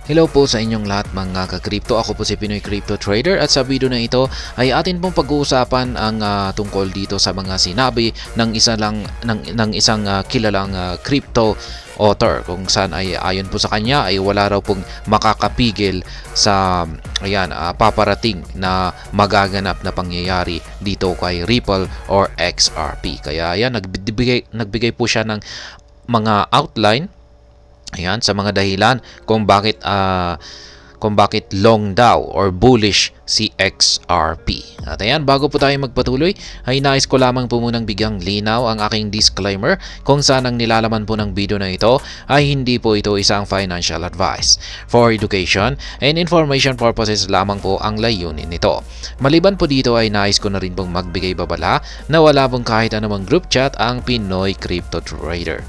Hello po sa inyong lahat mga ka-crypto. Ako po si Pinoy Crypto Trader at sa video na ito ay atin pong pag-uusapan ang tungkol dito sa mga sinabi ng isang kilalang crypto author, kung saan ay ayon po sa kanya ay wala raw pong makakapigil sa paparating na magaganap na pangyayari dito kay Ripple or XRP. Kaya ayan, nagbigay po siya ng mga outline sa mga dahilan kung bakit long daw or bullish si XRP. At ayan, bago po tayo magpatuloy, ay nais ko lamang po munang bigyang linaw ang aking disclaimer kung saan ang nilalaman po ng video na ito ay hindi po ito isang financial advice. For education and information purposes lamang po ang layunin nito. Maliban po dito ay nais ko na rin pong magbigay babala na wala pong kahit anumang group chat ang Pinoy Crypto Trader.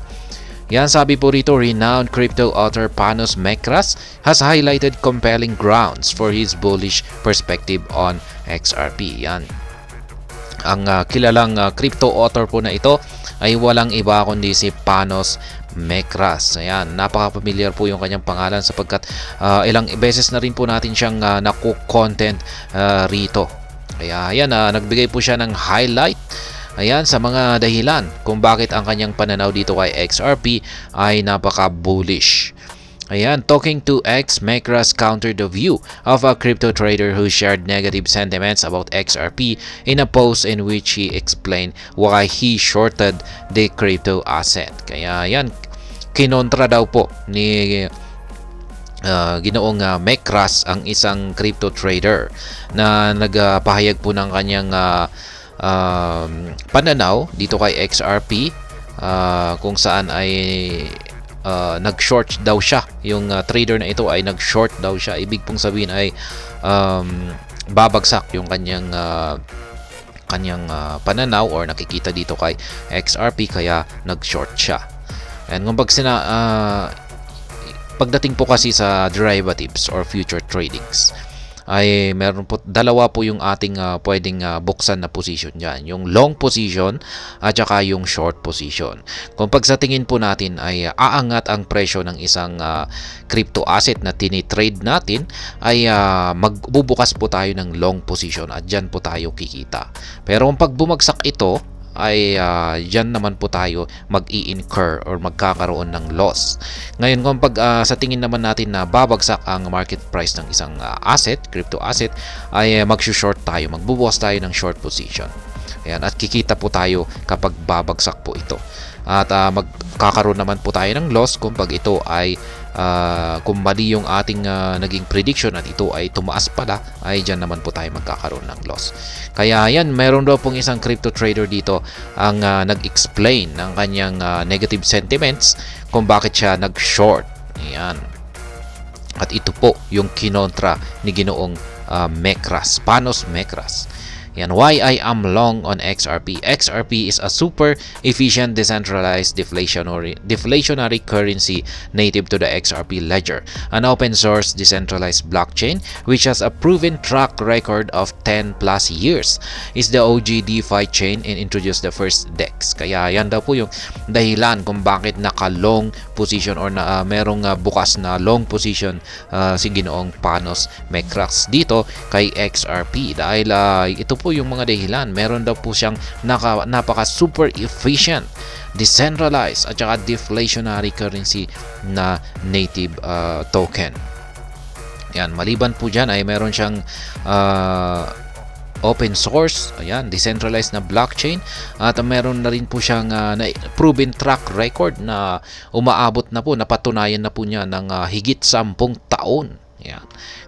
Yan, sabi po rito, renowned crypto author Panos Mekras has highlighted compelling grounds for his bullish perspective on XRP. Yan. Ang kilalang crypto author po na ito ay walang iba kundi si Panos Mekras. Ayan, napaka-familiar po yung kanyang pangalan sapagkat ilang beses na rin po natin siyang naku-content rito. Kaya ayan, nagbigay po siya ng highlight sa mga dahilan kung bakit ang kanyang pananaw dito kay XRP ay napaka-bullish. Ayan, talking to X, Mekras countered the view of a crypto trader who shared negative sentiments about XRP in a post in which he explained why he shorted the crypto asset. Kaya ayan, kinontra daw po ni Ginoong Mekras ang isang crypto trader na nagpahayag po ng kanyang pananaw dito kay XRP, kung saan ay nag-short daw siya. Yung trader na ito ay nag-short daw siya. Ibig pong sabihin ay babagsak yung kanyang pananaw or nakikita dito kay XRP, kaya nag-short siya. And kung pagdating po kasi sa derivatives or future tradings, ay meron po dalawa po yung ating pwedeng buksan na position dyan. Yung long position at saka yung short position. Kung pag sa tingin po natin ay aangat ang presyo ng isang crypto asset na tinitrade natin, ay magbubukas po tayo ng long position at dyan po tayo kikita. Pero kung pag bumagsak ito, ay dyan naman po tayo mag-i-incur or magkakaroon ng loss. Ngayon, kung pag sa tingin naman natin na babagsak ang market price ng isang asset, crypto asset, ay mag-short tayo, magbubukas tayo ng short position. Ayan, at kikita po tayo kapag babagsak po ito. At magkakaroon naman po tayo ng loss kung pag ito ay kung mali yung ating naging prediction at ito ay tumaas pala, ay dyan naman po tayo magkakaroon ng loss. Kaya yan, meron daw pong isang crypto trader dito ang nag-explain ng kanyang negative sentiments kung bakit siya nag-short. Ayan. At ito po yung kinontra ni Ginoong Mekras, Panos Mekras. Yan, why I am long on XRP. XRP is a super efficient decentralized deflationary currency native to the XRP ledger, an open source decentralized blockchain which has a proven track record of 10 plus years. Is the OG DeFi chain and introduced the first DEX. Kaya yan daw po yung dahilan kung bakit naka-long position or merong bukas na long position si Ginoong Panos Mekras dito kay XRP, dahil ito po yung mga dahilan. Meron daw po siyang napaka super efficient decentralized at saka deflationary currency na native token. Yan, maliban po dyan ay meron siyang open source, ayan, decentralized na blockchain, at meron na rin po siyang proven track record na umaabot na po, napatunayan na po niya ng higit 10 taon. Yan.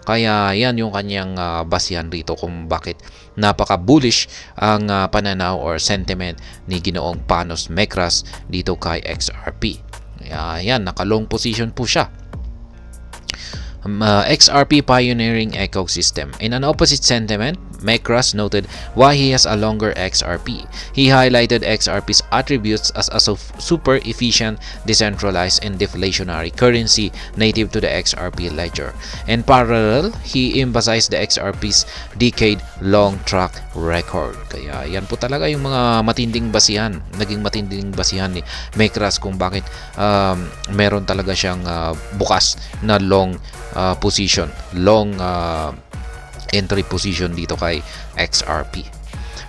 Kaya yan yung kanyang basihan rito kung bakit napaka-bullish ang pananaw or sentiment ni Ginoong Panos Mekras dito kay XRP. Yan, naka-long position po siya. XRP pioneering ecosystem. In an opposite sentiment, Mekras noted why he has a longer XRP. He highlighted XRP's attributes as a super efficient, decentralized, and deflationary currency native to the XRP ledger. In parallel, he emphasized the XRP's decade-long track record. Kaya yan po talaga yung mga naging matinding basihan ni Mekras kung bakit meron talaga siyang bukas na long position, long entry position dito kay XRP.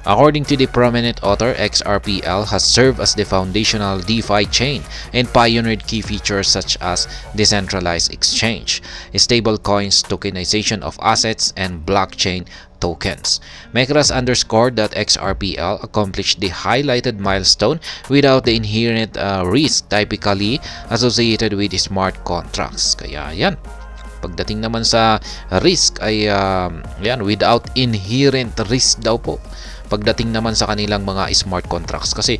According to the prominent author, XRPL has served as the foundational DeFi chain and pioneered key features such as decentralized exchange, stablecoins, tokenization of assets, and blockchain tokens. Mekras underscored that XRPL accomplished the highlighted milestone without the inherent risk typically associated with smart contracts. Kaya yan. Pagdating naman sa risk ay yan, without inherent risk daw po. Pagdating naman sa kanilang mga smart contracts, kasi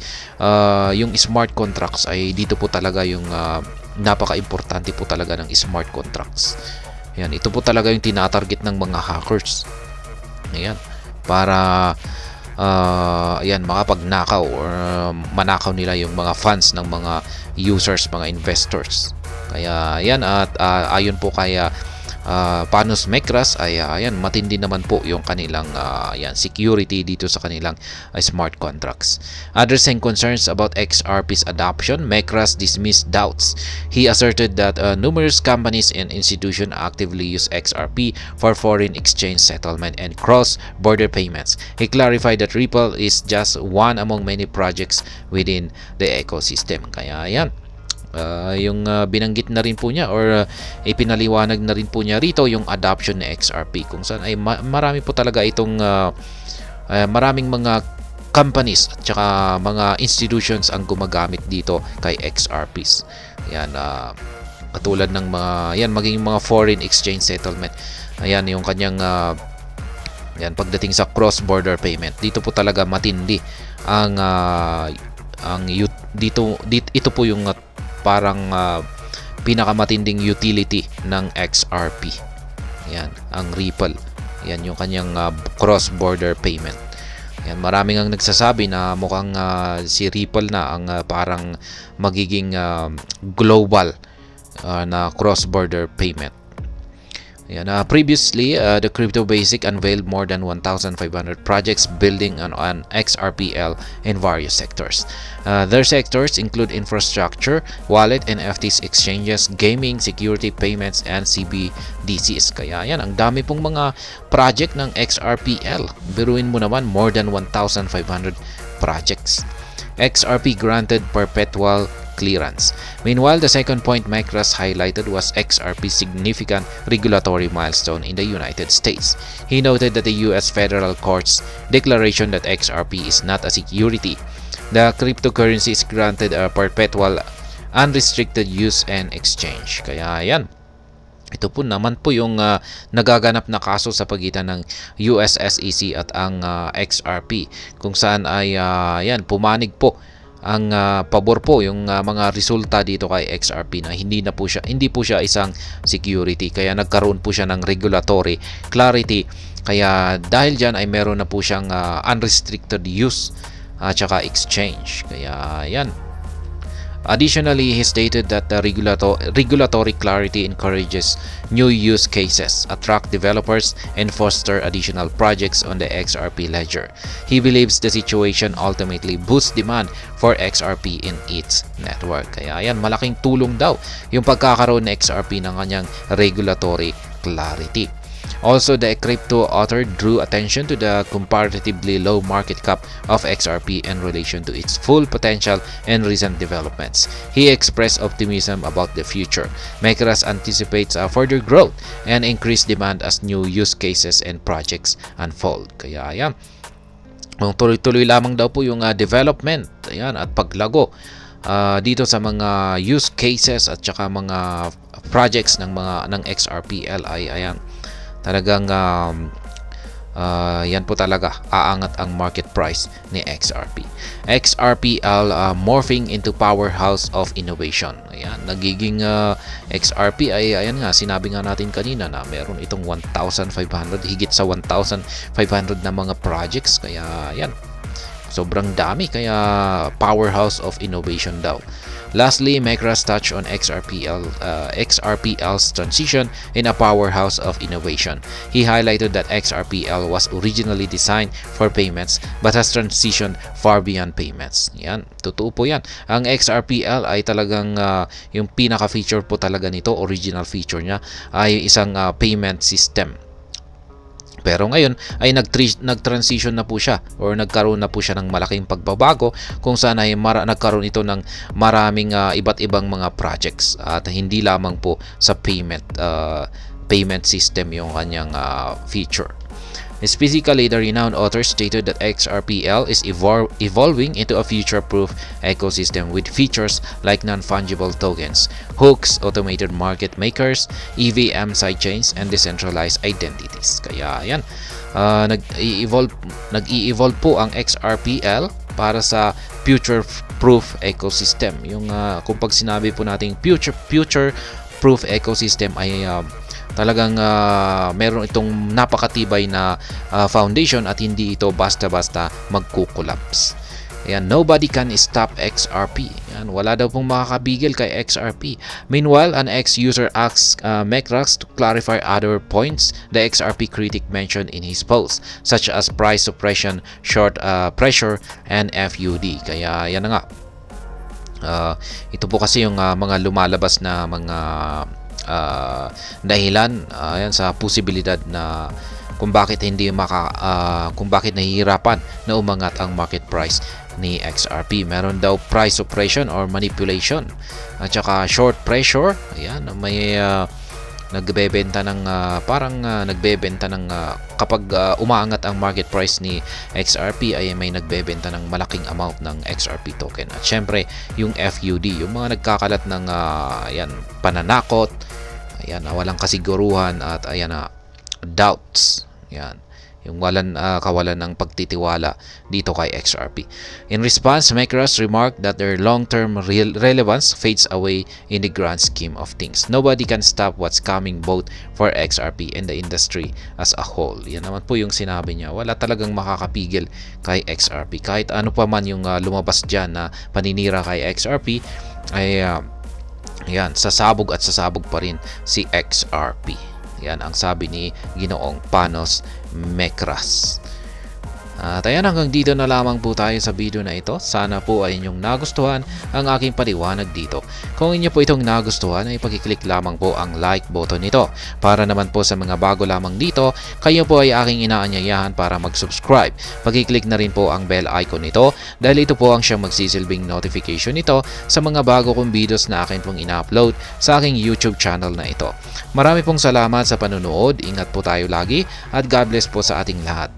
yung smart contracts ay dito po talaga yung napaka-importante po talaga ng smart contracts. Yan, ito po talaga yung tinatarget ng mga hackers. Ayan, para ayan, makapagnakaw or manakaw nila yung mga funds ng mga users, mga investors. Kaya yan, at ayon po kaya Panos Mekras ay ayan, matindi naman po yung kanilang ayan, security dito sa kanilang smart contracts. Addressing concerns about XRP's adoption, Mekras dismissed doubts. He asserted that numerous companies and institutions actively use XRP for foreign exchange settlement and cross-border payments. He clarified that Ripple is just one among many projects within the ecosystem. Kaya ayan, yung binanggit na rin po niya or ipinaliwanag na rin po niya rito yung adoption ng XRP, kung saan ay marami po talaga itong maraming mga companies at saka mga institutions ang gumagamit dito kay XRPs. Yan, katulad ng mga yan, maging mga foreign exchange settlement. Ayan yung kanyang yan, pagdating sa cross-border payment, dito po talaga matindi ang dito ito po yung parang pinakamatinding utility ng XRP. Yan, ang Ripple. Yan yung kanyang cross-border payment. Yan, maraming ang nagsasabi na mukhang si Ripple na ang parang magiging global na cross-border payment. Yan, previously, the Crypto Basic unveiled more than 1,500 projects building on XRPL in various sectors. Their sectors include infrastructure, wallet, NFTs, exchanges, gaming, security, payments, and CBDCs. Kaya yan, ang dami pong mga project ng XRPL. Biruin mo naman, more than 1,500 projects. XRP granted perpetual clearance. Meanwhile, the second point Mekras highlighted was XRP's significant regulatory milestone in the United States. He noted that the U.S. Federal Court's declaration that XRP is not a security. The cryptocurrency is granted a perpetual, unrestricted use and exchange. Kaya yan, ito po naman po yung nagaganap na kaso sa pagitan ng US SEC at ang XRP, kung saan ay yan, pumanig po ang pabor po yung mga resulta dito kay XRP na hindi po siya isang security, kaya nagkaroon po siya ng regulatory clarity. Kaya dahil diyan ay meron na po siyang unrestricted use at saka exchange. Kaya yan. Additionally, he stated that the regulatory clarity encourages new use cases, attract developers, and foster additional projects on the XRP ledger. He believes the situation ultimately boosts demand for XRP in its network. Kaya yan, malaking tulong daw yung pagkakaroon ng XRP ng kanyang regulatory clarity. Also, the crypto author drew attention to the comparatively low market cap of XRP in relation to its full potential and recent developments. He expressed optimism about the future. Mekras anticipates further growth and increased demand as new use cases and projects unfold. Kaya yan, tuloy-tuloy lamang daw po yung development, ayan, at paglago dito sa mga use cases at saka mga projects ng XRPL ay ayan, talagang yan po talaga, aangat ang market price ni XRP. XRPL morphing into powerhouse of innovation. Ayan, nagiging XRP ay ayan nga, sinabi nga natin kanina na meron itong 1,500, higit sa 1,500 na mga projects. Kaya yan, sobrang dami, kaya powerhouse of innovation daw. Lastly, Micros touched on XRPL's transition in a powerhouse of innovation. He highlighted that XRPL was originally designed for payments but has transitioned far beyond payments. Yan, totoo po yan. Ang XRPL ay talagang yung pinaka-feature po talaga nito, original feature niya, ay isang payment system. Pero ngayon ay nag-transition na po siya or nagkaroon na po siya ng malaking pagbabago kung saan ay nagkaroon ito ng maraming iba't ibang mga projects at hindi lamang po sa payment system yung kanyang feature. Specifically, the renowned author stated that XRPL is evolving into a future-proof ecosystem with features like non-fungible tokens, hooks, automated market makers, EVM sidechains, and decentralized identities. Kaya yan, nag-i-evolve po ang XRPL para sa future-proof ecosystem. Yung kung pag sinabi po nating future-proof ecosystem ay talagang meron itong napakatibay na foundation at hindi ito basta-basta magkukolapse. Ayan, nobody can stop XRP. Ayan, wala daw pong makakabigil kay XRP. Meanwhile, an ex-user asked Micros to clarify other points the XRP critic mentioned in his post, such as price suppression, short pressure, and FUD. Kaya yan na nga. Ito po kasi yung mga lumalabas na mga dahilan ayan sa posibilidad na kung bakit kung bakit nahihirapan na umangat ang market price ni XRP. Meron daw price suppression or manipulation at saka short pressure. Ayan, may nagbebenta ng kapag umaangat ang market price ni XRP ay may nagbebenta ng malaking amount ng XRP token. At syempre yung FUD, yung mga nagkakalat ng pananakot, ayan, walang kasiguruhan at ayan doubts. Yan. Yung kawalan ng pagtitiwala dito kay XRP. In response, Micros remarked that their long-term relevance fades away in the grand scheme of things. Nobody can stop what's coming both for XRP and the industry as a whole. Yan naman po yung sinabi niya. Wala talagang makakapigil kay XRP. Kahit ano pa man yung lumabas dyan na paninira kay XRP, ay yan, sasabog at sasabog pa rin si XRP. Yan ang sabi ni Ginoong Panos Micros. At ayan, hanggang dito na lamang po tayo sa video na ito. Sana po ay inyong nagustuhan ang aking paliwanag dito. Kung inyo po itong nagustuhan, ay pag-click lamang po ang like button nito. Para naman po sa mga bago lamang dito, kayo po ay aking inaanyayahan para mag-subscribe. Pag-click na rin po ang bell icon nito dahil ito po ang siyang magsisilbing notification nito sa mga bago kong videos na akin pong ina-upload sa aking YouTube channel na ito. Marami pong salamat sa panunood. Ingat po tayo lagi at God bless po sa ating lahat.